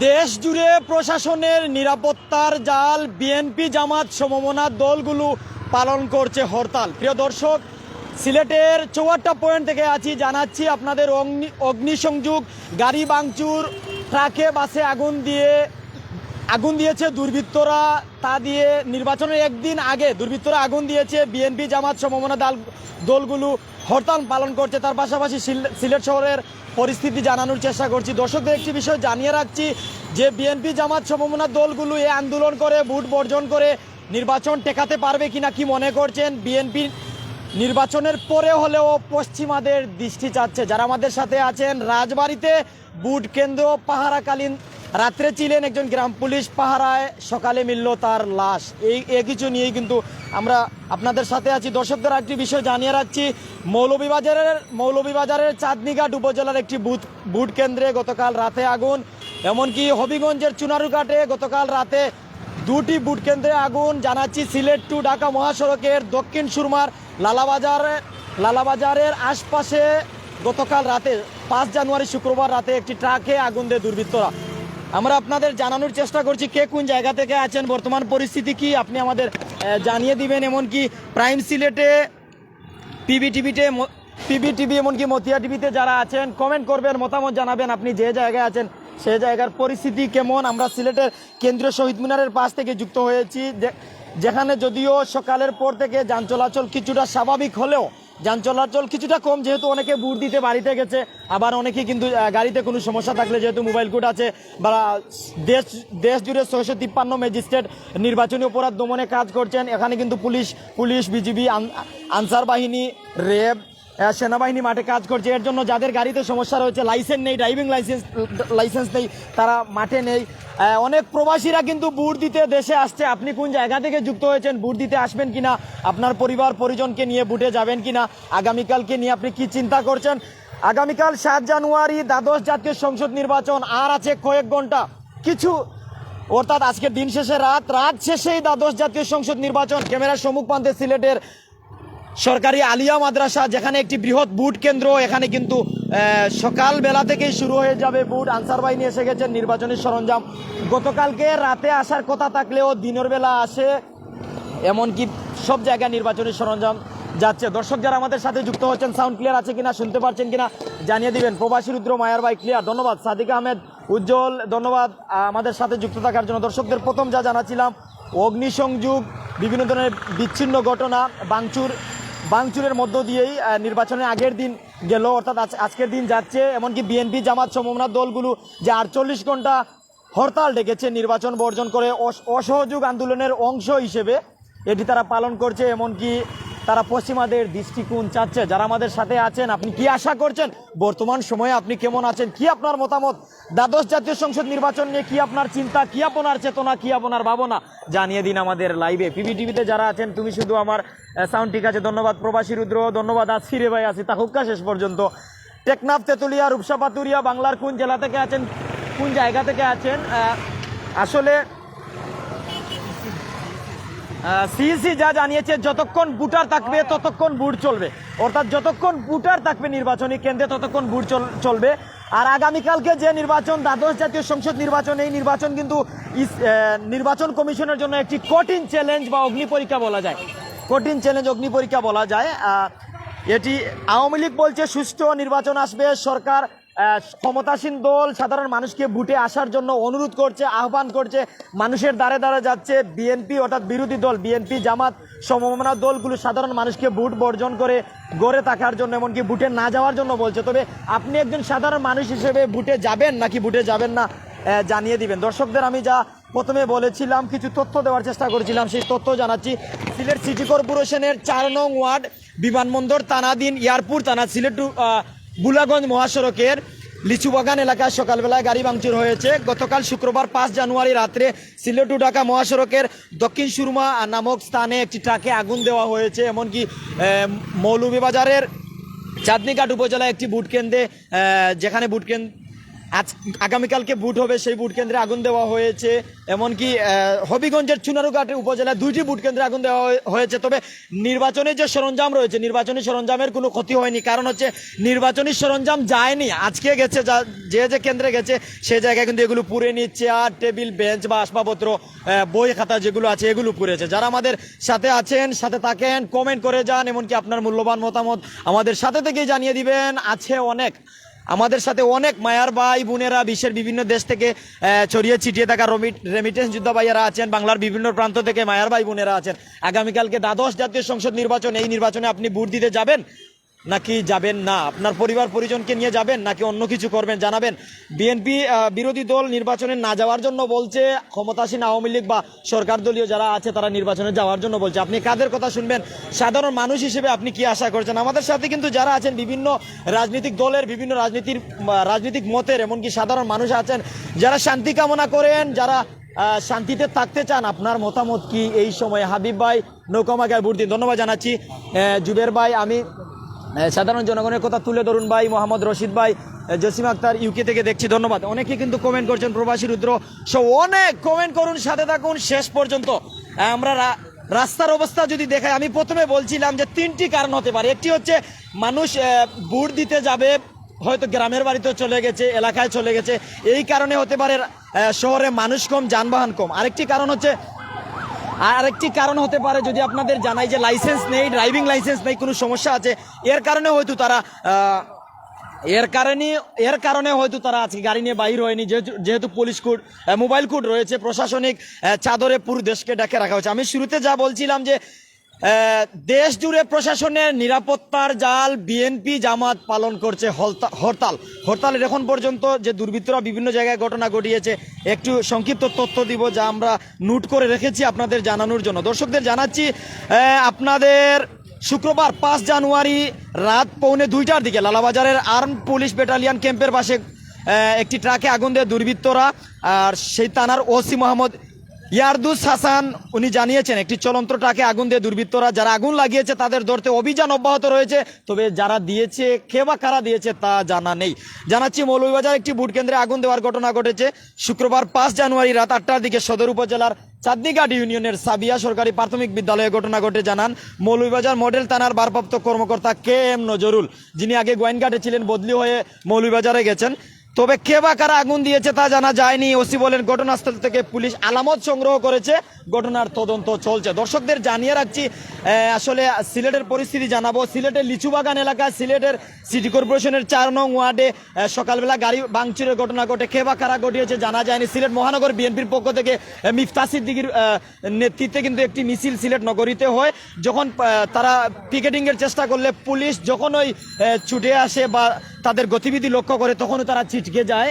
দেশ জুড়ে প্রশাসনের নিরাপত্তার জাল বিএনপি জামাত সমমনা দলগুলো পালন করছে হরতাল। প্রিয় দর্শক, সিলেটের 54টা পয়েন্ট থেকে আছি, জানাচ্ছি আপনাদের অগ্নিসংযোগ, গাড়ি ভাঙচুর, ট্রাকে বাসে আগুন দিয়েছে দুর্বৃত্তরা। তা দিয়ে নির্বাচনের একদিন আগে দুর্বৃত্তরা আগুন দিয়েছে। বিএনপি জামাত সমমনা দলগুলো হরতাল পালন করছে। তার পাশাপাশি সিলেট শহরের পরিস্থিতি জানানোর চেষ্টা করছি। দর্শকদের একটি বিষয় জানিয়ে রাখছি যে বিএনপি জামাত সমমনা দলগুলো এই আন্দোলন করে ভোট বর্জন করে নির্বাচন টেকাতে পারবে কিনা কি মনে করছেন? বিএনপি নির্বাচনের পরে হলেও পশ্চিমাদের দৃষ্টি চাচ্ছে। যারা আমাদের সাথে আছেন, রাজবাড়িতে ভোট কেন্দ্র পাহারাকালীন রাত্রে ছিলেন একজন গ্রাম পুলিশ পাহারায়, সকালে মিলল তার লাশ। এই কিছু নিয়েই কিন্তু আমরা আপনাদের সাথে আছি। দর্শকদের একটি বিষয় জানিয়ে রাখছি, মৌলভীবাজারের চাঁদনীঘাট উপজেলার একটি ভোট কেন্দ্রে গতকাল রাতে আগুন। এমনকি হবিগঞ্জের চুনারুঘাটে গতকাল রাতে দুটি ভোট কেন্দ্রে আগুন। জানাচ্ছি সিলেট টু ঢাকা মহাসড়কের দক্ষিণ সুরমার লালাবাজারের আশপাশে গতকাল রাতে 5 জানুয়ারি শুক্রবার রাতে একটি ট্রাকে আগুন দেয় দুর্বৃত্তরা। আমরা আপনাদের জানানোর চেষ্টা করছি কে কোন জায়গা থেকে আছেন, বর্তমান পরিস্থিতি কি আপনি আমাদের জানিয়ে দিবেন। এমনকি প্রাইম সিলেটে, পিবিটিভি এমনকি মতিয়া টিভিতে যারা আছেন কমেন্ট করবেন, মতামত জানাবেন আপনি যে জায়গায় আছেন সেই জায়গার পরিস্থিতি কেমন। আমরা সিলেটের কেন্দ্রীয় শহীদ মিনারের পাশ থেকে যুক্ত হয়েছি, যেখানে যদিও সকালের পর থেকে যান চলাচল কিছুটা স্বাভাবিক হলেও যান চলাচল কিছুটা কম, যেহেতু অনেকে ভোট দিতে বাড়িতে গেছে, আবার অনেকে কিন্তু গাড়িতে কোনো সমস্যা থাকলে যেহেতু মোবাইল কোড আছে বা দেশ জুড়ে 653 ম্যাজিস্ট্রেট নির্বাচনী অপরাধ দমনে কাজ করছেন। এখানে কিন্তু পুলিশ বিজিবি, আনসার বাহিনী, র্যাব, সেনাবাহিনী মাঠে কাজ করছে। এর জন্য যাদের গাড়িতে সমস্যা রয়েছে, লাইসেন্স নেই, ড্রাইভিং লাইসেন্স নেই, তারা মাঠে নেই। অনেক প্রবাসীরা কিন্তু ভোট দিতে দেশে আসছে। আপনি কোন জায়গা থেকে যুক্ত হয়েছেন, ভোট দিতে আসবেন কিনা, আপনার পরিবার পরিজনকে নিয়ে ভোটে যাবেন কিনা, আগামীকালকে নিয়ে আপনি কি চিন্তা করছেন? আগামীকাল 7 জানুয়ারি দ্বাদশ জাতীয় সংসদ নির্বাচন, আর আছে কয়েক ঘন্টা কিছু, অর্থাৎ আজকের দিন শেষে রাত শেষেই দ্বাদশ জাতীয় সংসদ নির্বাচন। ক্যামেরার সম্মুখ প্রান্তে সিলেটের সরকারি আলিয়া মাদ্রাসা, যেখানে একটি বৃহৎ ভোট কেন্দ্র, এখানে কিন্তু সকাল বেলা থেকেই শুরু হয়ে যাবে ভোট। আনসার বাহিনী এসে গেছেন, নির্বাচনী সরঞ্জাম গতকালকে রাতে আসার কথা থাকলেও দিনের বেলা আসে। এমনকি সব জায়গায় নির্বাচনী সরঞ্জাম যাচ্ছে। দর্শক যারা আমাদের সাথে যুক্ত হচ্ছেন, সাউন্ড ক্লিয়ার আছে কিনা, শুনতে পাচ্ছেন কিনা জানিয়ে দিবেন। প্রবাসী রুদ্র, মায়ার ভাই ক্লিয়ার, ধন্যবাদ। সাদিক আহমেদ, উজ্জ্বল, ধন্যবাদ আমাদের সাথে যুক্ত থাকার জন্য। দর্শকদের প্রথম যা জানাচ্ছিলাম, অগ্নিসংযোগ, বিভিন্ন ধরনের বিচ্ছিন্ন ঘটনা, ভাঙচুরের মধ্য দিয়েই নির্বাচনের আগের দিন গেল, অর্থাৎ আজকের দিন যাচ্ছে। এমনকি বিএনপি জামাত সমমনা দলগুলো যে 48 ঘন্টা হরতাল ডেকেছে নির্বাচন বর্জন করে অসহযোগ আন্দোলনের অংশ হিসেবে, এটি তারা পালন করছে। এমনকি তারা পশ্চিমাদের দৃষ্টিকোণ চাচ্ছে। যারা আমাদের সাথে আছেন, আপনি কি আশা করছেন, বর্তমান সময়ে আপনি কেমন আছেন, কি আপনার মতামত, দ্বাদশ জাতীয় সংসদ নির্বাচন নিয়ে কি আপনার চিন্তা, কি আপনার চেতনা, কি আপনার ভাবনা, জানিয়ে দিন আমাদের লাইভে। পিবিটিভিতে যারা আছেন, তুমি শুধু আমার সাউন্ড ঠিক আছে, ধন্যবাদ। প্রবাসী রুদ্র, ধন্যবাদ। আসিরে ভাই আছি তাহুক্কা শেষ পর্যন্ত। টেকনাফ, তেতুলিয়া, রূপসা, পাতুরিয়া, বাংলার কোন জেলা থেকে আছেন, কোন জায়গা থেকে আছেন? আসলে সিইসি যা জানিয়েছে, যতক্ষণ ভোটার থাকবে ততক্ষণ ভোট চলবে, অর্থাৎ যতক্ষণ ভোটার থাকবে নির্বাচনী কেন্দ্রে ততক্ষণ ভোট চলবে। আর আগামীকালকে যে নির্বাচন, দ্বাদশ জাতীয় সংসদ নির্বাচন, এই নির্বাচন কিন্তু নির্বাচন কমিশনের জন্য একটি কঠিন চ্যালেঞ্জ বা অগ্নিপরীক্ষা বলা যায়, কঠিন চ্যালেঞ্জ, অগ্নিপরীক্ষা বলা যায়। এটি আওয়ামী লীগ বলছে সুষ্ঠু নির্বাচন আসবে, সরকার ক্ষমতাসীন দল সাধারণ মানুষকে ভোটে আসার জন্য অনুরোধ করছে, আহ্বান করছে, মানুষের দ্বারে দ্বারে যাচ্ছে। বিএনপি অর্থাৎ বিরোধী দল, বিএনপি জামাত সমমনা দলগুলো সাধারণ মানুষকে ভোট বর্জন করে গড়ে থাকার জন্য, এমনকি ভোটে না যাওয়ার জন্য বলছে। তবে আপনি একজন সাধারণ মানুষ হিসেবে ভোটে যাবেন নাকি ভোটে যাবেন না, জানিয়ে দিবেন। দর্শকদের আমি যা প্রথমে বলেছিলাম, কিছু তথ্য দেওয়ার চেষ্টা করেছিলাম, সেই তথ্য জানাচ্ছি। সিলেট সিটি কর্পোরেশনের 4 নং ওয়ার্ড, বিমানবন্দর থানাধীন এয়ারপোর্ট থানা, সিলেট টু বুলাগঞ্জ মহাসড়কের লিচুবাগান এলাকায় সকালবেলায় গাড়ি ভাঙচুর হয়েছে। গতকাল শুক্রবার 5 জানুয়ারি রাত্রে সিলেট টু ঢাকা মহাসড়কের দক্ষিণ সুরমা নামক স্থানে একটি ট্রাকে আগুন দেওয়া হয়েছে। এমনকি মৌলভীবাজারের চাঁদনীঘাট উপজেলায় একটি ভোট কেন্দ্রে, যেখানে আজ আগামীকালকে বুট হবে, সেই বুট কেন্দ্রে আগুন দেওয়া হয়েছে। এমনকি হবিগঞ্জের চুনারুঘাটের উপজেলায় 2টি বুট কেন্দ্রে আগুন দেওয়া হয়েছে। তবে নির্বাচনের যে সরঞ্জাম রয়েছে, নির্বাচনী সরঞ্জামের কোনো ক্ষতি হয়নি, কারণ হচ্ছে নির্বাচনী সরঞ্জাম যায়নি, আজকে গেছে, যে কেন্দ্রে গেছে সে জায়গায় কিন্তু এগুলো পুড়ে নিচ্ছে। চেয়ার টেবিল বেঞ্চ বা আসবাবপত্র বই খাতা যেগুলো আছে এগুলো পুড়েছে। যারা আমাদের সাথে আছেন, সাথে থাকেন, কমেন্ট করে যান, এমনকি আপনার মূল্যবান মতামত আমাদের সাথে থেকেই জানিয়ে দিবেন। আছে অনেক আমাদের সাথে অনেক মায়ার ভাই বোনেরা বিশ্বের বিভিন্ন দেশ থেকে ছড়িয়ে ছিটিয়ে থাকা রেমিটেন্স যোদ্ধা ভাইয়েরা আছেন, বাংলার বিভিন্ন প্রান্ত থেকে মায়ার ভাই বোনেরা আছেন। আগামীকালকে দ্বাদশ জাতীয় সংসদ নির্বাচন, এই নির্বাচনে আপনি ভোট দিতে যাবেন নাকি যাবেন না? আপনার পরিবার পরিজনকে নিয়ে যাবেন নাকি অন্য কিছু করবেন জানাবেন। বিএনপি বিরোধী দল নির্বাচনে না যাওয়ার জন্য বলছে, ক্ষমতাসীন আওয়ামী লীগ বা সরকার দলীয় যারা আছে তারা নির্বাচনে যাওয়ার জন্য বলছে। আপনি কাদের কথা শুনবেন? সাধারণ মানুষ হিসেবে আপনি কি আশা করছেন? আমাদের সাথে কিন্তু যারা আছেন বিভিন্ন রাজনৈতিক দলের, বিভিন্ন রাজনৈতিক মতের, এমনকি সাধারণ মানুষ আছেন যারা শান্তি কামনা করেন, যারা শান্তিতে থাকতে চান। আপনার মতামত কি এই সময়ে? হাবিব ভাই নৌকামাগায় ভোট দিন, ধন্যবাদ জানাচ্ছি। জুবের ভাই, আমি সাধারণ জনগণের কথা তুলে ধরুন ভাই। মোহাম্মদ রশিদ ভাই, জসিম আক্তার ইউকে থেকে দেখছি, ধন্যবাদ। অনেকে কিন্তু কমেন্ট করছেন, প্রবাসী রুদ্র সব অনেক কমেন্ট করুন, সাথে থাকুন শেষ পর্যন্ত। আমরা রাস্তার অবস্থা যদি দেখাই, আমি প্রথমে বলছিলাম যে 3টি কারণ হতে পারে। একটি হচ্ছে মানুষ ভোট দিতে যাবে, হয়তো গ্রামের বাড়িতেও চলে গেছে, এলাকায় চলে গেছে, এই কারণে হতে পারে শহরে মানুষ কম, যানবাহন কম। আরেকটি কারণ হতে পারে, যদি আপনাদের জানাই যে লাইসেন্স নেই, ড্রাইভিং লাইসেন্স নেই, কোনো সমস্যা আছে, এর কারণে হয়তো তারা আজকে গাড়ি নিয়ে বাইর হয়নি। যেহেতু পুলিশ কোড, মোবাইল কোড রয়েছে, প্রশাসনিক চাদরে পুরো দেশকে ডেকে রাখা হয়েছে। আমি শুরুতে যা বলছিলাম যে দেশ জুড়ে প্রশাসনের নিরাপত্তার জাল বিএনপি জামাত পালন করছে হরতালের এখন পর্যন্ত যে দুর্বৃত্তরা বিভিন্ন জায়গায় ঘটনা ঘটিয়েছে, একটু সংক্ষিপ্ত তথ্য দিব যা আমরা নোট করে রেখেছি আপনাদের জানানোর জন্য। দর্শকদের জানাচ্ছি, আপনাদের শুক্রবার 5 জানুয়ারি রাত 1:45টার দিকে লালাবাজারের আর্ম পুলিশ ব্যাটালিয়ন ক্যাম্পের পাশে একটি ট্রাকে আগুন দেয় দুর্বৃত্তরা। আর সেই থানার ওসি মোহাম্মদ ইয়ারদুস হাসান উনি জানিয়েছেন, একটি চলন্ত ট্রাকে আগুন দিয়ে দুর্বৃত্তরা যারা আগুন লাগিয়েছে তাদের ধরতে অভিযান অব্যাহত রয়েছে। তবে যারা দিয়েছে, কে বা কারা দিয়েছে তা জানা নেই। জানাচ্ছি, মৌলভীবাজার একটি ভোট কেন্দ্রে আগুন দেওয়ার ঘটনা ঘটেছে শুক্রবার 5 জানুয়ারি রাত 8টার দিকে সদর উপজেলার চাঁদনীঘাট ইউনিয়নের সাবিয়া সরকারি প্রাথমিক বিদ্যালয়ে ঘটনা ঘটে। জানান মৌলভীবাজার মডেল থানার ভারপ্রাপ্ত কর্মকর্তা KM নজরুল, যিনি আগে গোয়েনঘাটে ছিলেন, বদলি হয়ে মৌলভীবাজারে গেছেন। তবে কে বা কারা আগুন দিয়েছে তা জানা যায়নি। ওসি বলেন, ঘটনাস্থল থেকে পুলিশ আলামত সংগ্রহ করেছে, ঘটনার তদন্ত চলছে। দর্শকদের জানিয়ে রাখছি, আসলে সিলেটের পরিস্থিতি জানাবো। সিলেটের লিচুবাগান এলাকায় সিলেটের সিটি কর্পোরেশনের 4 নং ওয়ার্ডে সকালবেলা গাড়ি ভাঙচুরের ঘটনা ঘটে। কে বা কারা ঘটিয়েছে জানা যায়নি। সিলেট মহানগর বিএনপির পক্ষ থেকে মিফতা সিদ্দিকীর নেতৃত্বে কিন্তু একটি মিছিল সিলেট নগরীতে হয়। যখন তারা পিকেটিংয়ের চেষ্টা করলে পুলিশ যখন ওই ছুটে আসে বা তাদের গতিবিধি লক্ষ্য করে, তখনও তারা ছিটকে যায়।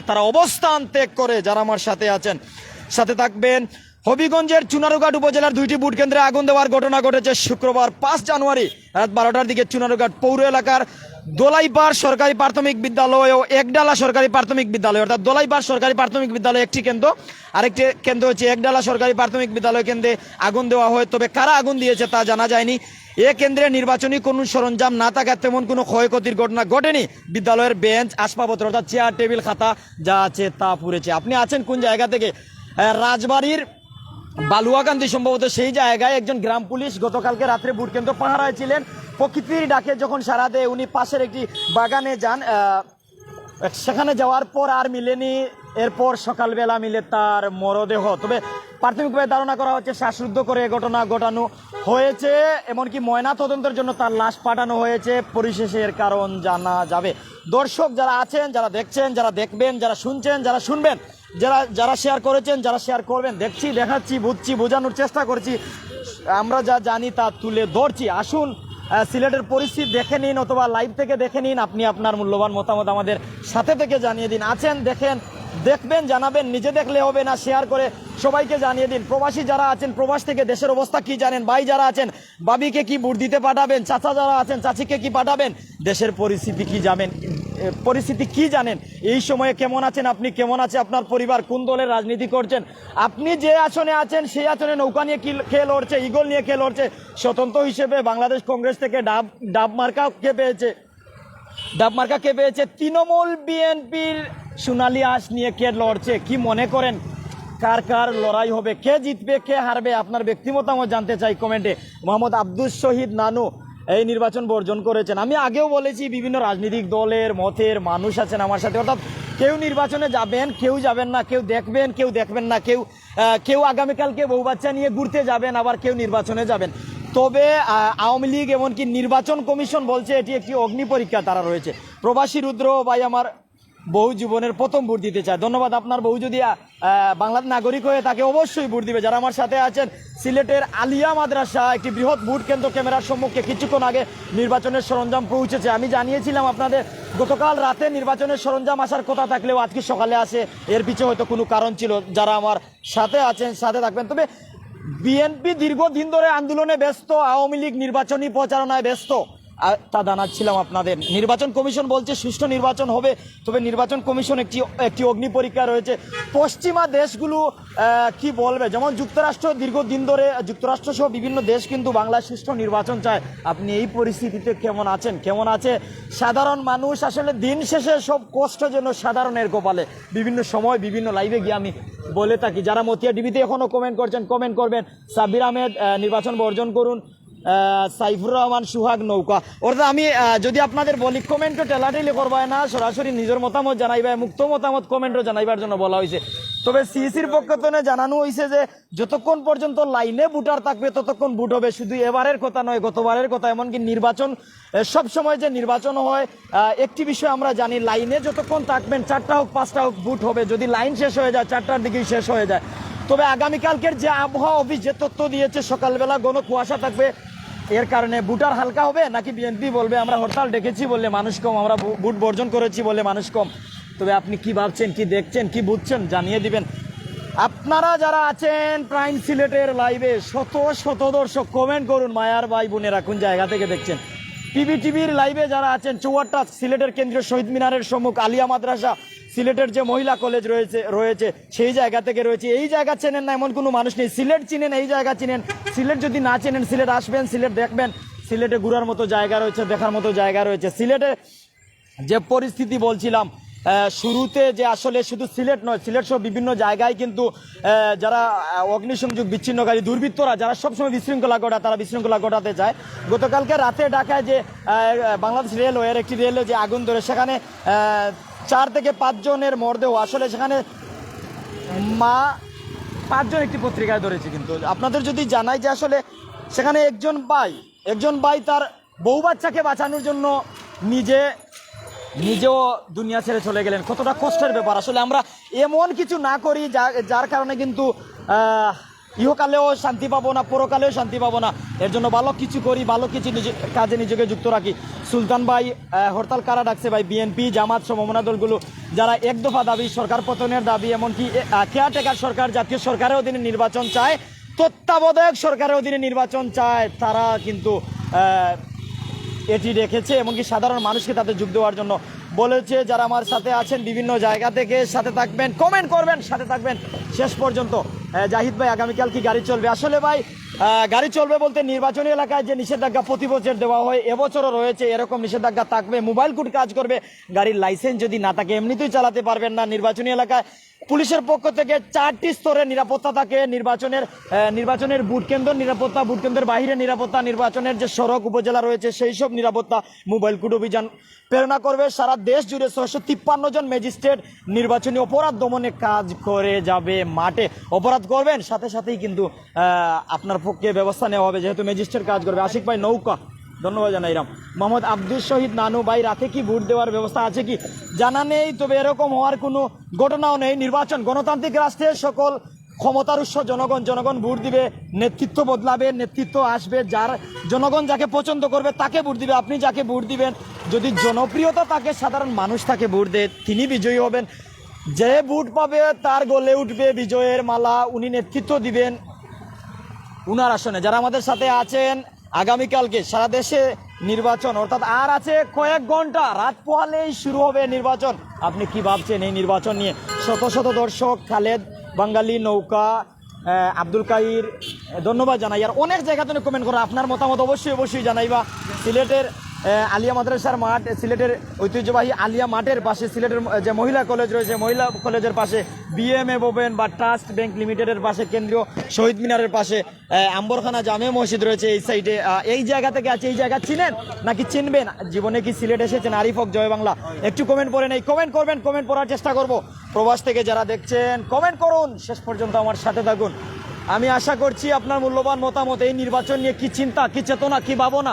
তারা অবস্থান ত্যাগ করে। যারা আমার সাথে আছেন, সাথে থাকবেন। হবিগঞ্জের চুনারুঘাট উপজেলার 2টি ভোট কেন্দ্রে আগুন দেওয়ার ঘটনা ঘটেছে শুক্রবার 5 জানুয়ারি রাত 12টার দিকে চুনারুঘাট পৌর এলাকার দোলাইপাড় সরকারি প্রাথমিক বিদ্যালয় ও একডালা সরকারি প্রাথমিক বিদ্যালয়, অর্থাৎ দোলাইপাড় সরকারি প্রাথমিক বিদ্যালয় একটি কেন্দ্র, আরেকটি কেন্দ্র হচ্ছে একডালা সরকারি প্রাথমিক বিদ্যালয় কেন্দ্রে আগুন দেওয়া হয়। তবে কারা আগুন দিয়েছে তা জানা যায়নি। এ কেন্দ্রে নির্বাচনী কোনো সরঞ্জাম না থাকার তেমন কোনো ক্ষয়ক্ষতির ঘটনা ঘটেনি। বিদ্যালয়ের বেঞ্চ, আসবাবপত্র অর্থাৎ চেয়ার টেবিল খাতা যা আছে তা পুড়েছে। আপনি আছেন কোন জায়গা থেকে? রাজবাড়ির বালুয়াকান্দি সম্ভবত, সেই জায়গায় একজন গ্রাম পুলিশ গতকালকে রাত্রে ভোট কেন্দ্র পাহারায় ছিলেন। প্রকৃতির ডাকে যখন সাড়া দেয়, উনি পাশের একটি বাগানে যান। সেখানে যাওয়ার পর আর মিলেনি। এরপর সকালবেলা মিলে তার মরদেহ। তবে প্রাথমিকভাবে ধারণা করা হচ্ছে শ্বাসরুদ্ধ করে ঘটনা ঘটানো হয়েছে। এমনকি ময়না তদন্তের জন্য তার লাশ পাঠানো হয়েছে। পরিশেষে এর কারণ জানা যাবে। দর্শক যারা আছেন, যারা দেখছেন, যারা দেখবেন, যারা শুনছেন, যারা শুনবেন, যারা শেয়ার করেছেন, যারা শেয়ার করবেন, দেখছি, দেখাচ্ছি, বুঝছি, বোঝানোর চেষ্টা করছি। আমরা যা জানি তা তুলে ধরছি। আসুন সিলেটের পরিস্থিতি দেখে নিন, অথবা লাইভ থেকে দেখে নিন। আপনি আপনার মূল্যবান মতামত আমাদের সাথে থেকে জানিয়ে দিন। আছেন, দেখেন, দেখবেন, জানাবেন। নিজে দেখলে হবে না, শেয়ার করে সবাইকে জানিয়ে দিন। প্রবাসী যারা আছেন, প্রবাস থেকে দেশের অবস্থা কি জানেন? ভাই যারা আছেন, ভাবিকে কি ভোট দিতে পাঠাবেন? চাচা যারা আছেন, চাচিকে কি পাঠাবেন? দেশের পরিস্থিতি কি জানেন? এই সময়ে কেমন আছেন আপনি? কেমন আছে আপনার পরিবার? কোন দলের রাজনীতি করছেন? আপনি যে আসনে আছেন সেই আসনে নৌকা নিয়ে কে লড়ছে, ইগল নিয়ে কে লড়ছে? স্বতন্ত্র হিসেবে বাংলাদেশ কংগ্রেস থেকে ডাব মার্কা কে পেয়েছে? ডাব মার্কা কে পেয়েছে? তৃণমূল বিএনপির সোনালী আঁশ নিয়ে কে লড়ছে? কি মনে করেন কার কার লড়াই হবে, কে জিতবে কে হারবে? আপনার ব্যক্তি মতামত জানতে চাই কমেন্টে। মোহাম্মদ আব্দুল শহীদ নানু এই নির্বাচন বর্জন করেছেন। আমি আগেও বলেছি বিভিন্ন রাজনৈতিক দলের মতের মানুষ আছেন আমার সাথে, অর্থাৎ কেউ নির্বাচনে যাবেন, কেউ যাবেন না, কেউ দেখবেন, কেউ দেখবেন না, কেউ আগামীকালকে বউ বাচ্চা নিয়ে ঘুরতে যাবেন, আবার কেউ নির্বাচনে যাবেন। তবে আওয়ামী লীগ এমনকি নির্বাচন কমিশন বলছে এটি একটি অগ্নি পরীক্ষা তারা রয়েছে। প্রবাসী রুদ্র ভাই আমার বহু জীবনের প্রথম ভোট দিতে চায়, ধন্যবাদ। আপনার বউ যদি বাংলার নাগরিক হয়ে তাকে অবশ্যই ভোট দিবে। যারা আমার সাথে আছেন, সিলেটের আলিয়া মাদ্রাসা একটি বৃহৎ ভোট কেন্দ্র, ক্যামেরার সম্মুখে কিছুক্ষণ আগে নির্বাচনের সরঞ্জাম পৌঁছেছে। আমি জানিয়েছিলাম আপনাদের গতকাল রাতে নির্বাচনের সরঞ্জাম আসার কথা থাকলেও আজকে সকালে আসে, এর পিছনে হয়তো কোনো কারণ ছিল। যারা আমার সাথে আছেন সাথে থাকবেন। তবে বিএনপি দীর্ঘদিন ধরে আন্দোলনে ব্যস্ত, আওয়ামী লীগ নির্বাচনী প্রচারণায় ব্যস্ত, তা জানাচ্ছিলাম আপনাদের। নির্বাচন কমিশন বলছে সুষ্ঠু নির্বাচন হবে, তবে নির্বাচন কমিশন একটি অগ্নি পরীক্ষা রয়েছে। পশ্চিমা দেশগুলো কি বলবে, যেমন যুক্তরাষ্ট্র দীর্ঘদিন ধরে, যুক্তরাষ্ট্র সহ বিভিন্ন দেশ কিন্তু বাংলায় সুষ্ঠু নির্বাচন চায়। আপনি এই পরিস্থিতিতে কেমন আছেন, কেমন আছে সাধারণ মানুষ? আসলে দিন শেষে সব কষ্ট যেন সাধারণের কপালে। বিভিন্ন সময় বিভিন্ন লাইভে গিয়ে আমি বলে থাকি। যারা মতিয়া টিভিতে এখনও কমেন্ট করছেন, কমেন্ট করবেন। সাব্বির আহমেদ নির্বাচন বর্জন করুন, সাইফুর রহমান সুহাগ নৌকা। অর্থাৎ আমি যদি আপনাদের বলি, কমেন্টও টেলাটেলি করবায় না, সরাসরি নিজের মতামত জানাইবায়, মুক্ত মতামত কমেন্টও জানাইবার জন্য বলা হয়েছে। তবে সিইসির পক্ষ থেকে জানানো হয়েছে যে যতক্ষণ পর্যন্ত লাইনে ভোটার থাকবে ততক্ষণ ভোট হবে। শুধু এবারের কথা নয়, গতবারের কথা। এমনকি নির্বাচন সব সময় যে নির্বাচন হয়, একটি বিষয় আমরা জানি, লাইনে যতক্ষণ থাকবেন 4টা হোক 5টা হোক ভোট হবে। যদি লাইন শেষ হয়ে যায় 4টার দিকেই শেষ হয়ে যায়। তবে আগামীকালকের যে আবহাওয়া অফিস যে তথ্য দিয়েছে, সকালবেলা ঘন কুয়াশা থাকবে, এর কারণে ভোটার হালকা হবে, নাকি বিএনপি বলবে আমরা হরতাল ডেকেছি বললে মানুষ কম, আমরা ভোট বর্জন করেছি বলে মানুষ কম? তবে আপনি কি ভাবছেন, কি দেখছেন, কি বুঝছেন জানিয়ে দিবেন। আপনারা যারা আছেন প্রাইম সিলেটের লাইভে, শত শত দর্শক কমেন্ট করুন। মায়ার ভাই বোনেরা কোন জায়গা থেকে দেখছেন? পিবিটিভির লাইভে যারা আছেন, চৌয়াট্টা সিলেটের কেন্দ্রীয় শহীদ মিনারের সম্মুখ আলিয়া মাদ্রাসা, সিলেটের যে মহিলা কলেজ রয়েছে সেই জায়গা থেকে রয়েছে। এই জায়গা চেনেন না এমন কোনো মানুষ নেই। সিলেট চিনেন, এই জায়গা চিনেন। সিলেট যদি না চেনেন, সিলেট আসবেন, সিলেট দেখবেন। সিলেটে ঘোরার মতো জায়গা রয়েছে, দেখার মতো জায়গা রয়েছে। সিলেটে যে পরিস্থিতি বলছিলাম শুরুতে, যে আসলে শুধু সিলেট নয়, সিলেট সহ বিভিন্ন জায়গায় কিন্তু যারা অগ্নিসংযোগ বিচ্ছিন্নকারী দুর্বৃত্তরা, যারা সবসময় বিশৃঙ্খলা ঘটায়, তারা বিশৃঙ্খলা ঘটাতে চায়। গতকালকে রাতে ঢাকায় যে বাংলাদেশ রেলওয়ের একটি রেলে যে আগুন ধরে, সেখানে 4 থেকে 5 জনের মরদেহ, আসলে সেখানে 5 জন একটি পত্রিকায় ধরেছে। কিন্তু আপনাদের যদি জানাই যে আসলে সেখানে একজন ভাই তার বউ বাচ্চাকে বাঁচানোর জন্য নিজেও দুনিয়া ছেড়ে চলে গেলেন। কতটা কষ্টের ব্যাপার। আসলে আমরা এমন কিছু না করি যার কারণে কিন্তু ইহকালেও শান্তি পাবো না, পরকালেও শান্তি পাবো না। এর জন্য ভালো কিছু করি, ভালো কিছু কাজে নিজেকে যুক্ত রাখি। সুলতান ভাই হরতাল কারা ডাকছে ভাই? বিএনপি, জামাত, সমমনা দলগুলো, যারা এক দফা দাবি, সরকার পতনের দাবি, এমনকি কেয়ারটেকার সরকার, জাতীয় সরকারের অধীনে নির্বাচন চায়, তত্ত্বাবধায়ক সরকারের অধীনে নির্বাচন চায়, তারা কিন্তু এটি রেখেছে। এমনকি সাধারণ মানুষকে তাতে যোগ দেওয়ার জন্য বলেছে। যারা আমার সাথে আছেন বিভিন্ন জায়গা থেকে, সাথে থাকবেন, কমেন্ট করবেন, সাথে থাকবেন শেষ পর্যন্ত। জাহিদ ভাই আগামীকাল কি গাড়ি চলবে? আসলে ভাই গাড়ি চলবে বলতে, নির্বাচনী এলাকায় যে নিষেধাজ্ঞা প্রতি বছর দেওয়া হয়, এবছরও রয়েছে, এরকম নিষেধাজ্ঞা থাকবে। মোবাইল কোড কাজ করবে। গাড়ির লাইসেন্স যদি না থাকে এমনিতেই চালাতে পারবেন না। নির্বাচনী এলাকায় পুলিশের পক্ষ থেকে 4টি স্তরের নিরাপত্তা থাকে। নির্বাচনের ভোট কেন্দ্র নিরাপত্তা, ভোট কেন্দ্রের বাইরে নিরাপত্তা, নির্বাচনের যে সড়ক উপজেলা রয়েছে সেই সব নিরাপত্তা। মোবাইল কোড অভিযান প্রেরণা করবে। সারা দেশ জুড়ে 653 জন ম্যাজিস্ট্রেট নির্বাচনী অপরাধ দমনে কাজ করে যাবে মাঠে। অপরাধ করবেন, সাথে সাথেই কিন্তু আপনার পক্ষে ব্যবস্থা নেওয়া হবে, যেহেতু ম্যাজিস্ট্রেট কাজ করবে। আশিক ভাই নৌকা, ধন্যবাদ জানাইলাম। মোহাম্মদ আব্দুল শহীদ নানু ভাই, রাতে কি ভোট দেওয়ার ব্যবস্থা আছে কি? জানা নেই, তবে এরকম হওয়ার কোনো ঘটনাও নেই। নির্বাচন গণতান্ত্রিক রাষ্ট্রের সকল ক্ষমতার উৎস জনগণ। জনগণ ভোট দিবে, নেতৃত্ব বদলাবে, নেতৃত্ব আসবে। জনগণ যাকে পছন্দ করবে তাকে ভোট দিবে। আপনি যাকে ভোট দিবেন, যদি জনপ্রিয়তা তাকে, সাধারণ মানুষ তাকে ভোট দেয়, তিনি বিজয়ী হবেন। যে ভোট পাবে তার গলে উঠবে বিজয়ের মালা, উনি নেতৃত্ব দিবেন উনার আসনে। যারা আমাদের সাথে আছেন, আগামীকালকে সারা দেশে নির্বাচন, অর্থাৎ আর আছে কয়েক ঘন্টা, রাত পোহালেই শুরু হবে নির্বাচন। আপনি কি ভাবছেন এই নির্বাচন নিয়ে? শত শত দর্শক, খালেদ বাঙালি, নৌকা, আব্দুল কাইর, ধন্যবাদ জানাই। আর অনেক জায়গা থেকে কমেন্ট করো, আপনার মতামত অবশ্যই জানাইবা। সিলেটের আলিয়া মাদ্রাসার মাঠ, সিলেটের ঐতিহ্যবাহী আলিয়া মাঠের পাশে সিলেটের যে মহিলা কলেজ রয়েছে, মহিলা কলেজের পাশে বিএমএ ভবন বা ট্রাস্ট ব্যাংক লিমিটেডের পাশে, কেন্দ্রীয় শহীদ মিনারের পাশে আম্বরখানা জামে মসজিদ রয়েছে এই সাইডে। এই জায়গা থেকে আছে, এই জায়গা চিনেন নাকি চিনবেন? জীবনে কি সিলেট এসেছেন? আরিফ হক, জয় বাংলা। একটু কমেন্ট করে নেই, কমেন্ট করবেন, কমেন্ট পড়ার চেষ্টা করব। প্রবাস থেকে যারা দেখছেন কমেন্ট করুন, শেষ পর্যন্ত আমার সাথে থাকুন। আমি আশা করছি আপনার মূল্যবান মতামত, এই নির্বাচন নিয়ে কি চিন্তা, কি চেতনা, কি ভাবনা,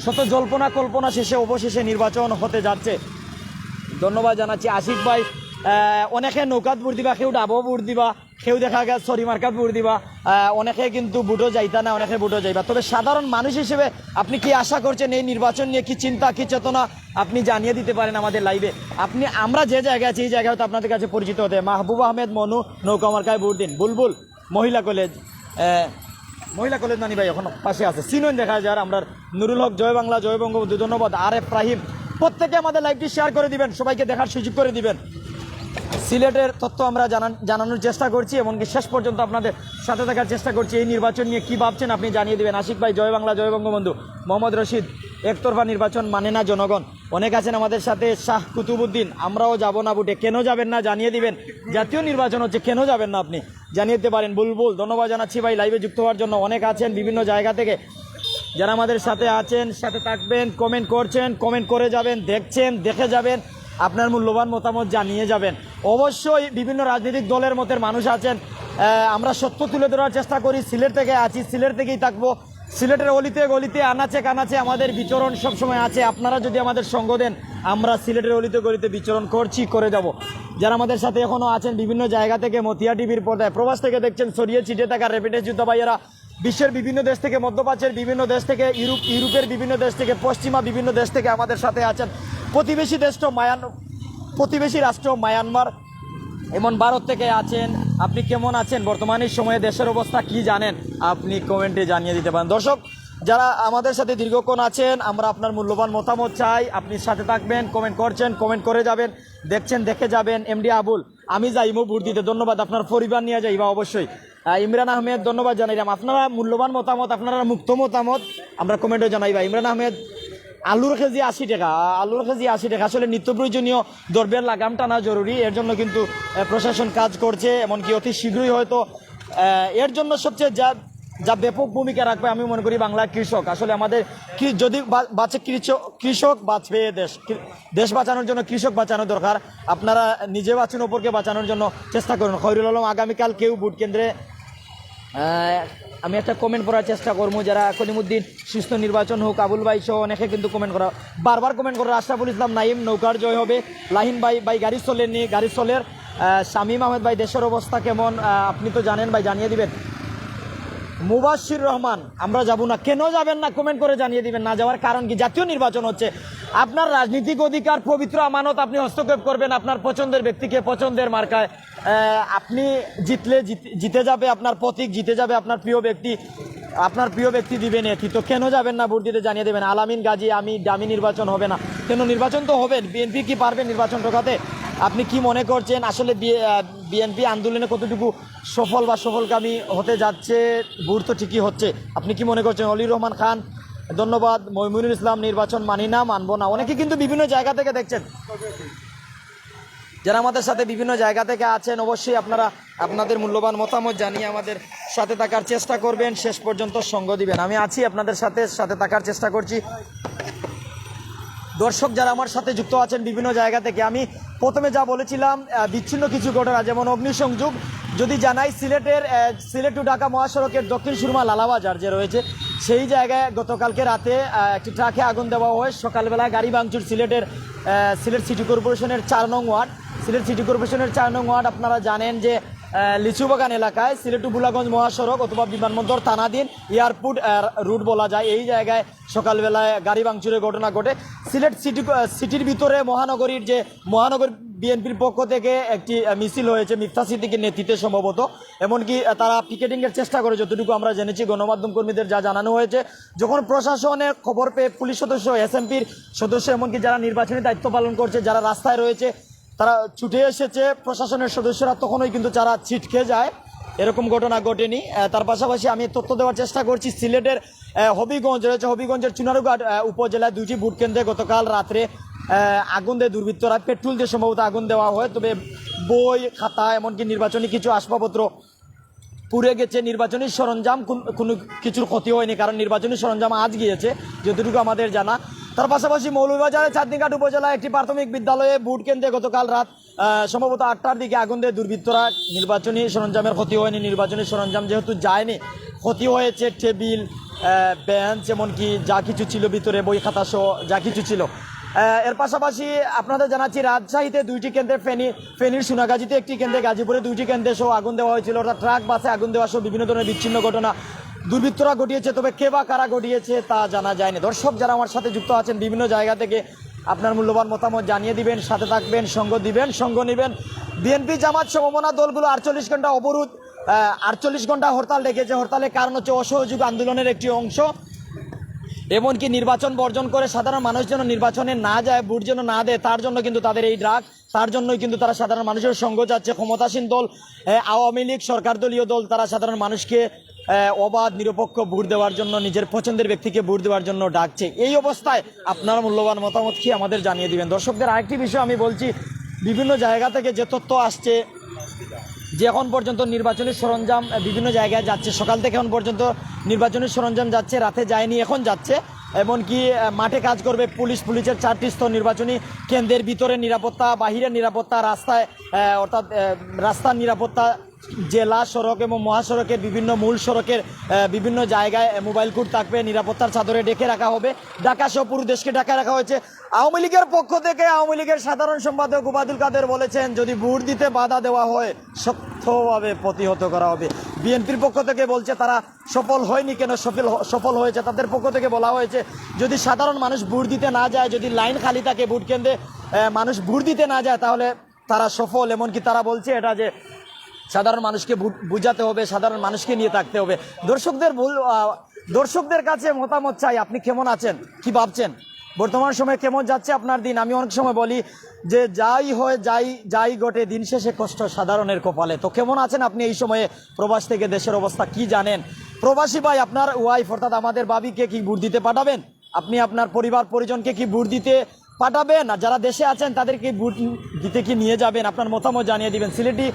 শত জল্পনা কল্পনা শেষে অবশেষে নির্বাচন হতে যাচ্ছে। ধন্যবাদ জানাচ্ছি আশিক ভাই। অনেকে নৌকাত ভোট দিবা, কেউ ডাবো ভোট দিবা, কেউ দেখা গেছে সরি মার্কাত ভোট দিবা, অনেকে কিন্তু ভোটও যাইতা না, অনেকে ভোটও যাইবা। তবে সাধারণ মানুষ হিসেবে আপনি কি আশা করছেন, এই নির্বাচন নিয়ে কি চিন্তা, কি চেতনা, আপনি জানিয়ে দিতে পারেন আমাদের লাইভে। আমরা যে জায়গায় আছি এই জায়গায় হয়তো আপনাদের কাছে পরিচিত হতে। মাহবুব আহমেদ মনু, নৌকা মার্কায় ভোট দিন। বুলবুল মহিলা কলেজ, মহিলা কলেজ নানি ভাই এখন পাশে আছে, সিনন দেখা যায়। আমরা নুরুল হক, জয় বাংলা, জয় বঙ্গবন্ধু, ধন্যবাদ। আরেফ রাহিম, প্রত্যেকে আমাদের লাইভটি শেয়ার করে দিবেন, সবাইকে দেখার সুযোগ করে দিবেন। সিলেটের তথ্য আমরা জানানোর চেষ্টা করছি, এমনকি শেষ পর্যন্ত আপনাদের সাথে থাকার চেষ্টা করছি। এই নির্বাচন নিয়ে কী ভাবছেন আপনি জানিয়ে দেবেন। আশিক ভাই, জয় বাংলা, জয় বঙ্গবন্ধু। মোহাম্মদ রশিদ, একতরফা নির্বাচন মানে না জনগণ। অনেক আছেন আমাদের সাথে। শাহ কুতুবুদ্দিন, আমরাও যাব না ভোটে। কেন যাবেন না জানিয়ে দিবেন। জাতীয় নির্বাচন হচ্ছে, কেন যাবেন না আপনি জানিয়ে দিতে পারেন। বুলবুল, ধন্যবাদ জানাচ্ছি ভাই লাইভে যুক্ত হওয়ার জন্য। অনেক আছেন বিভিন্ন জায়গা থেকে যারা আমাদের সাথে আছেন, সাথে থাকবেন, কমেন্ট করছেন, কমেন্ট করে যাবেন, দেখছেন, দেখে যাবেন, আপনার মূল্যবান মতামত জানিয়ে যাবেন। অবশ্যই বিভিন্ন রাজনৈতিক দলের মতের মানুষ আছেন, আমরা সত্য তুলে ধরার চেষ্টা করি। সিলেট থেকে আছি, সিলেট থেকেই থাকবো। সিলেটের অলিতে গলিতে, আনাচে কানাচে আমাদের বিচরণ সবসময় আছে। আপনারা যদি আমাদের সঙ্গ দেন, আমরা সিলেটের অলিতে গলিতে বিচরণ করছি, করে যাব। যারা আমাদের সাথে এখনও আছেন বিভিন্ন জায়গা থেকে, মতিয়া টিভির পর্দায় প্রবাস থেকে দেখছেন, ছড়িয়ে ছিটিয়ে থাকা র্যাপিডের যুদ্ধ ভাইয়েরা, বিশ্বের বিভিন্ন দেশ থেকে, মধ্যপ্রাচ্যের বিভিন্ন দেশ থেকে, ইউরোপের বিভিন্ন দেশ থেকে, পশ্চিমা বিভিন্ন দেশ থেকে আমাদের সাথে আছেন। প্রতিবেশী রাষ্ট্র মায়ানমার, এমন ভারত থেকে আছেন। আপনি কেমন আছেন? বর্তমানে সময়ে দেশের অবস্থা কি জানেন? আপনি কমেন্টে জানিয়ে দিতে পারেন। দর্শক যারা আমাদের সাথে দীর্ঘক্ষণ আছেন, আমরা আপনার মূল্যবান মতামত চাই। আপনি সাথে থাকবেন, কমেন্ট করছেন, কমেন্ট করে যাবেন, দেখছেন, দেখে যাবেন। এমডি আবুল, আমি যাইমো ভোট দিতে, ধন্যবাদ। আপনার পরিবার নিয়ে যাইবা অবশ্যই। ইমরান আহমেদ, ধন্যবাদ জানাইলাম। আপনারা মূল্যবান মতামত, আপনারা মুক্ত মতামত আমরা কমেন্টে জানাইবা। ইমরান আহমেদ, আলুর কেজি 80 টাকা, আলুর কেজি 80 টাকা। আসলে নিত্য প্রয়োজনীয় দ্রব্যের লাগাম টানা জরুরি, এর জন্য কিন্তু প্রশাসন কাজ করছে, এমনকি অতি শীঘ্রই হয়তো এর জন্য সবচেয়ে যা ব্যাপক ভূমিকা রাখবে আমি মনে করি বাংলা কৃষক। আসলে আমাদের যদি বাঁচে কৃষক, বাঁচবে দেশ। দেশ বাঁচানোর জন্য কৃষক বাঁচানো দরকার। আপনারা নিজে বাঁচুন, অপরকে বাঁচানোর জন্য চেষ্টা করুন। খৈরুল আলম, আগামীকাল কেউ ভোট কেন্দ্রে, আমি একটা কমেন্ট করার চেষ্টা করবো। যারা কলিমুদ্দিন, সুস্থ নির্বাচন হোক। আবুল ভাই সহ অনেকে কিন্তু কমেন্ট করা, বারবার কমেন্ট করা। আশরাফুল ইসলাম নাইম, নৌকার জয় হবে। লাহিন ভাই গাড়ি চলেননি, গাড়ি চলের। শামীম আহমেদ ভাই, দেশের অবস্থা কেমন আপনি তো জানেন ভাই, জানিয়ে দিবেন। মুবাশির রহমান, আমরা যাব না। কেন যাবেন না কমেন্ট করে জানিয়ে দিবেন। না যাওয়ার কারণ কি? জাতীয় নির্বাচন হচ্ছে, আপনার রাজনৈতিক অধিকার, পবিত্র আমানত। আপনি হস্তক্ষেপ করবেন আপনার পছন্দের ব্যক্তিকে, পছন্দের মার্কায়। আপনি জিতলে জিতে যাবে আপনার প্রতীক, জিতে যাবে আপনার প্রিয় ব্যক্তি, আপনার প্রিয় ব্যক্তি দিবেন এটি। তো কেন যাবেন না ভোট দিতে জানিয়ে দেবেন। আলামিন গাজী, আমি দামি নির্বাচন হবে না। কেন? নির্বাচন তো হবে। বিএনপি কি পারবে নির্বাচন ঠকাতে? আপনি কি মনে করছেন আসলে বিএনপি আন্দোলনে কতটুকু সফল বা সফলকামী হতে যাচ্ছে? ভোট তো ঠিকই হচ্ছে। আপনি কি মনে করছেন? অলির রহমান খান, ধন্যবাদ। মইমুনুল ইসলাম, নির্বাচন মানি না, মানবো না। অনেকে কিন্তু বিভিন্ন জায়গা থেকে দেখছেন, যারা আমাদের সাথে বিভিন্ন জায়গা থেকে আছেন। অবশ্যই আপনারা আপনাদের মূল্যবান মতামত জানিয়ে আমাদের সাথে থাকার চেষ্টা করবেন, শেষ পর্যন্ত সঙ্গ দিবেন। আমি আছি আপনাদের সাথে থাকার চেষ্টা করছি। দর্শক যারা আমার সাথে যুক্ত আছেন বিভিন্ন জায়গা থেকে, আমি প্রথমে যা বলেছিলাম বিচ্ছিন্ন কিছু ঘটনা, যেমন অগ্নিসংযোগ যদি জানাই, সিলেট টু ঢাকা মহাসড়কের দক্ষিণ সুরমা লালাবাজার যে রয়েছে, সেই জায়গায় গতকালকে রাতে একটি ট্রাকে আগুন দেওয়া হয়। সকালবেলা গাড়ি ভাঙচুর সিলেট সিটি কর্পোরেশনের 4 নং ওয়ার্ড। সিলেট সিটি কর্পোরেশনের 4 নং ওয়ার্ড আপনারা জানেন যে লিচুবাগান এলাকায়, সিলেট টু বুলাগঞ্জ মহাসড়ক অথবা বিমানবন্দর থানাধীন এয়ারপোর্ট রুট বলা যায়, এই জায়গায় সকালবেলায় গাড়ি ভাঙচুরের ঘটনা ঘটে। সিলেট সিটির ভিতরে মহানগর বিএনপির পক্ষ থেকে একটি মিছিল হয়েছে মিফতা সিদ্দিকীর নেতৃত্বে সম্ভবত। এমনকি তারা পিকেটিংয়ের চেষ্টা করে, যতটুকু আমরা জেনেছি গণমাধ্যম কর্মীদের যা জানানো হয়েছে। যখন প্রশাসনের খবর পেয়ে পুলিশ সদস্য, এসএমপির সদস্য, এমনকি যারা নির্বাচনী দায়িত্ব পালন করছে, যারা রাস্তায় রয়েছে, তারা ছুটে এসেছে প্রশাসনের সদস্যরা, তখনই কিন্তু তারা ছিটকে যায়। এরকম ঘটনা ঘটেনি। তার পাশাপাশি আমি তথ্য দেওয়ার চেষ্টা করছি, সিলেটের হবিগঞ্জ রয়েছে, হবিগঞ্জের চুনারুঘাট উপজেলায় 2টি ভোট কেন্দ্রে গতকাল রাত্রে আগুন দেয় দুর্বৃত্তরা। পেট্রোল দিয়ে সম্ভবত আগুন দেওয়া হয়, তবে বই খাতা এমনকি নির্বাচনী কিছু আসবাবপত্র পুড়ে গেছে। নির্বাচনী সরঞ্জাম কোনো কিছুর ক্ষতি হয়নি, কারণ নির্বাচনী সরঞ্জাম আজ গিয়েছে যতটুকু আমাদের জানা। তার পাশাপাশি মৌলভীবাজারের চাঁদনীঘাট উপজেলায় একটি প্রাথমিক বিদ্যালয়ে ভোট কেন্দ্রে গতকাল রাত সম্ভবত 8টার দিকে আগুন দেয় দুর্বৃত্তরা। নির্বাচনী সরঞ্জামের ক্ষতি হয়নি, নির্বাচনী সরঞ্জাম যেহেতু যায়নি, ক্ষতি হয়েছে টেবিল, বেঞ্চ এমনকি যা কিছু ছিল ভিতরে, বই খাতা সহ যা কিছু ছিল। এর পাশাপাশি আপনাদের জানাচ্ছি রাজশাহীতে 2টি কেন্দ্রে, ফেনীর সোনাগাজীতে একটি কেন্দ্রে, গাজীপুরে 2টি কেন্দ্রে সহ আগুন দেওয়া হয়েছিল, অর্থাৎ ট্রাক বাসে আগুন দেওয়া সহ বিভিন্ন ধরনের বিচ্ছিন্ন ঘটনা দুর্বৃত্তরা ঘটিয়েছে, তবে কে বা কারা ঘটিয়েছে তা জানা যায়নি। দর্শক যারা আমার সাথে যুক্ত আছেন বিভিন্ন জায়গা থেকে আপনার মূল্যবান মতামত জানিয়ে দিবেন, সাথে থাকবেন, সঙ্গ দিবেন, সঙ্গ নেবেন। বিএনপি জামাত সমমনা দলগুলো 48 ঘন্টা অবরোধ, 48 ঘন্টা হরতাল ডেকেছে। হরতালের কারণ হচ্ছে অসহযোগ আন্দোলনের একটি অংশ, এমনকি নির্বাচন বর্জন করে সাধারণ মানুষ যেন নির্বাচনে না যায়, ভোট যেন না দেয়, তার জন্য কিন্তু তাদের এই ডাক, তার জন্যই কিন্তু তারা সাধারণ মানুষের সঙ্গ যাচ্ছে। ক্ষমতাসীন দল আওয়ামী লীগ, সরকার দলীয় দল, তারা সাধারণ মানুষকে অবাধ নিরপেক্ষ ভোট দেওয়ার জন্য, নিজের পছন্দের ব্যক্তিকে ভোট দেওয়ার জন্য ডাকছে। এই অবস্থায় আপনার মূল্যবান মতামত কি আমাদের জানিয়ে দিবেন। দর্শকদের আরেকটি বিষয় আমি বলছি, বিভিন্ন জায়গা থেকে যে তথ্য আসছে যে এখন পর্যন্ত নির্বাচনী সরঞ্জাম বিভিন্ন জায়গায় যাচ্ছে, সকাল থেকে এখন পর্যন্ত নির্বাচনী সরঞ্জাম যাচ্ছে, রাতে যায়নি, এখন যাচ্ছে। এমনকি মাঠে কাজ করবে পুলিশের 4টি স্তর, নির্বাচনী কেন্দ্রের ভিতরে নিরাপত্তা, বাহিরের নিরাপত্তা, রাস্তায় অর্থাৎ রাস্তার নিরাপত্তা, জেলা সড়ক এবং মহাসড়কের বিভিন্ন মূল সড়কের বিভিন্ন জায়গায় মোবাইল কোর্ট থাকবে, নিরাপত্তার চাদরে ডেকে রাখা হবে। ঢাকা সহ পুরো দেশকে ঢাকা রাখা হয়েছে। আওয়ামী লীগের পক্ষ থেকে আওয়ামী লীগের সাধারণ সম্পাদক ওবায়দুল কাদের বলেছেন, যদি ভোট দিতে বাধা দেওয়া হয় শক্তভাবে প্রতিহত করা হবে। বিএনপির পক্ষ থেকে বলছে তারা সফল হয়নি, কেন সফল হয়েছে। তাদের পক্ষ থেকে বলা হয়েছে যদি সাধারণ মানুষ ভোট দিতে না যায়, যদি লাইন খালি থাকে ভোট কেন্দ্রে, মানুষ ভোট দিতে না যায়, তাহলে তারা সফল। এমনকি তারা বলছে এটা যে সাধারণ মানুষকে বুঝাতে হবে, সাধারণ মানুষকে নিয়ে থাকতে হবে। দর্শকদের কাছে মতামত চাই, আপনি কেমন আছেন, কি ভাবছেন, বর্তমান সময়ে কেমন যাচ্ছে আপনার দিন? আমি অনেক সময় বলি যে যাই হয় যাই ঘটে, দিন শেষে কষ্ট সাধারণের কপালে। তো কেমন আছেন আপনি এই সময়ে? প্রবাস থেকে দেশের অবস্থা কি জানেন? প্রবাসী ভাই, আপনার ওয়াইফ অর্থাৎ আমাদের ভাবিকে কি ভোট দিতে পাঠাবেন? আপনি আপনার পরিবার পরিজনকে কি ভোট দিতে পাঠাবেন? আর যারা দেশে আছেন তাদেরকে ভোট দিতে কি নিয়ে যাবেন? আপনার মতামত জানিয়ে দিবেন। সিলেটি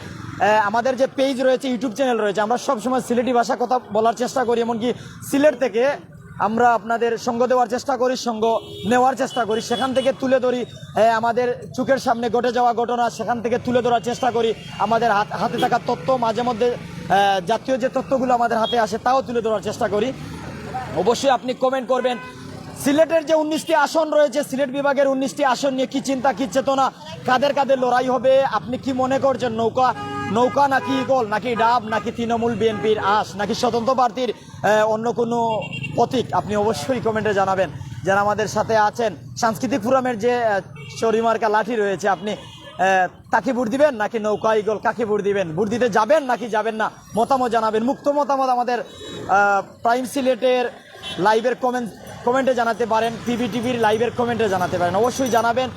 আমাদের যে পেজ রয়েছে, ইউটিউব চ্যানেল রয়েছে, আমরা সবসময় সিলেটি ভাষা কথা বলার চেষ্টা করি, এমনকি সিলেট থেকে আমরা আপনাদের সঙ্গ দেওয়ার চেষ্টা করি, সঙ্গ নেওয়ার চেষ্টা করি, সেখান থেকে তুলে ধরি আমাদের চোখের সামনে ঘটে যাওয়া ঘটনা, সেখান থেকে তুলে ধরার চেষ্টা করি। আমাদের হাতে থাকা তথ্য, মাঝে মধ্যে জাতীয় যে তথ্যগুলো আমাদের হাতে আসে তাও তুলে ধরার চেষ্টা করি। অবশ্যই আপনি কমেন্ট করবেন। সিলেটের যে 19টি আসন রয়েছে, সিলেট বিভাগের 19টি আসন নিয়ে কি চিন্তা, কি চেতনা, কাদের কাদের লড়াই হবে, আপনি কি মনে করছেন? নৌকা নাকি ইগল, নাকি ডাব, নাকি তৃণমূল বিএনপির আস, নাকি স্বতন্ত্র প্রার্থীর অন্য কোনো প্রতীক? আপনি অবশ্যই কমেন্টে জানাবেন। যারা আমাদের সাথে আছেন, সাংস্কৃতিক ফোরামের যে চরিমার্কা লাঠি রয়েছে, আপনি তাকে ভোট দিবেন নাকি নৌকা ইগল, কাকে ভোট দিবেন? ভোট দিতে যাবেন নাকি যাবেন না? মতামত জানাবেন। মুক্ত মতামত আমাদের প্রাইম সিলেটের লাইভের কমেন্টে জানাতে পারেন, টিভির লাইভের কমেন্টে জানাতে পারেন, অবশ্যই জানাবেন।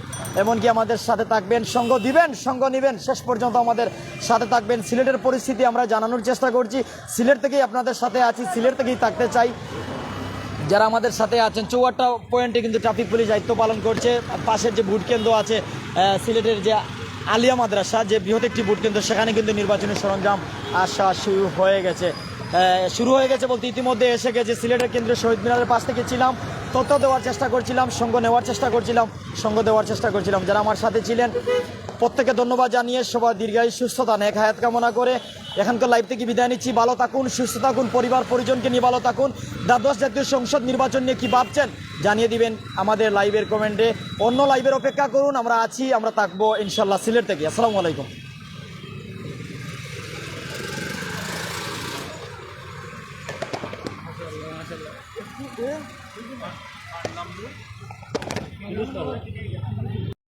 এমনকি আমাদের সাথে থাকবেন, সঙ্গ দিবেন, সঙ্গ নেবেন, শেষ পর্যন্ত আমাদের সাথে থাকবেন। সিলেটের পরিস্থিতি আমরা জানানোর চেষ্টা করছি, সিলেট থেকেই আপনাদের সাথে আছি, সিলেট থেকেই থাকতে চাই। যারা আমাদের সাথে আছেন, 54টা পয়েন্টে কিন্তু ট্রাফিক পুলিশ দায়িত্ব পালন করছে। পাশের যে ভোট কেন্দ্র আছে সিলেটের যে আলিয়া মাদ্রাসা, যে বৃহৎ একটি ভোট কেন্দ্র, সেখানে কিন্তু নির্বাচনী সরঞ্জাম আসা শুরু হয়ে গেছে বলতে ইতিমধ্যে এসে গেছে। সিলেটের কেন্দ্রীয় শহীদ মিনারের পাশ থেকে ছিলাম, তথ্য দেওয়ার চেষ্টা করছিলাম, সঙ্গ নেওয়ার চেষ্টা করছিলাম। যারা আমার সাথে ছিলেন প্রত্যেকে ধন্যবাদ জানিয়ে সবার দীর্ঘায়ু সুস্থতা নেক হায়াত কামনা করে এখানকার লাইভ থেকে বিদায় নিচ্ছি। ভালো থাকুন, সুস্থ থাকুন, পরিবার পরিজনকে নিয়ে ভালো থাকুন। দ্বাদশ জাতীয় সংসদ নির্বাচন নিয়ে কী ভাবছেন জানিয়ে দিবেন আমাদের লাইভের কমেন্টে। অন্য লাইভের অপেক্ষা করুন, আমরা আছি, আমরা থাকবো ইনশাল্লাহ সিলেট থেকে। আসসালামু আলাইকুম।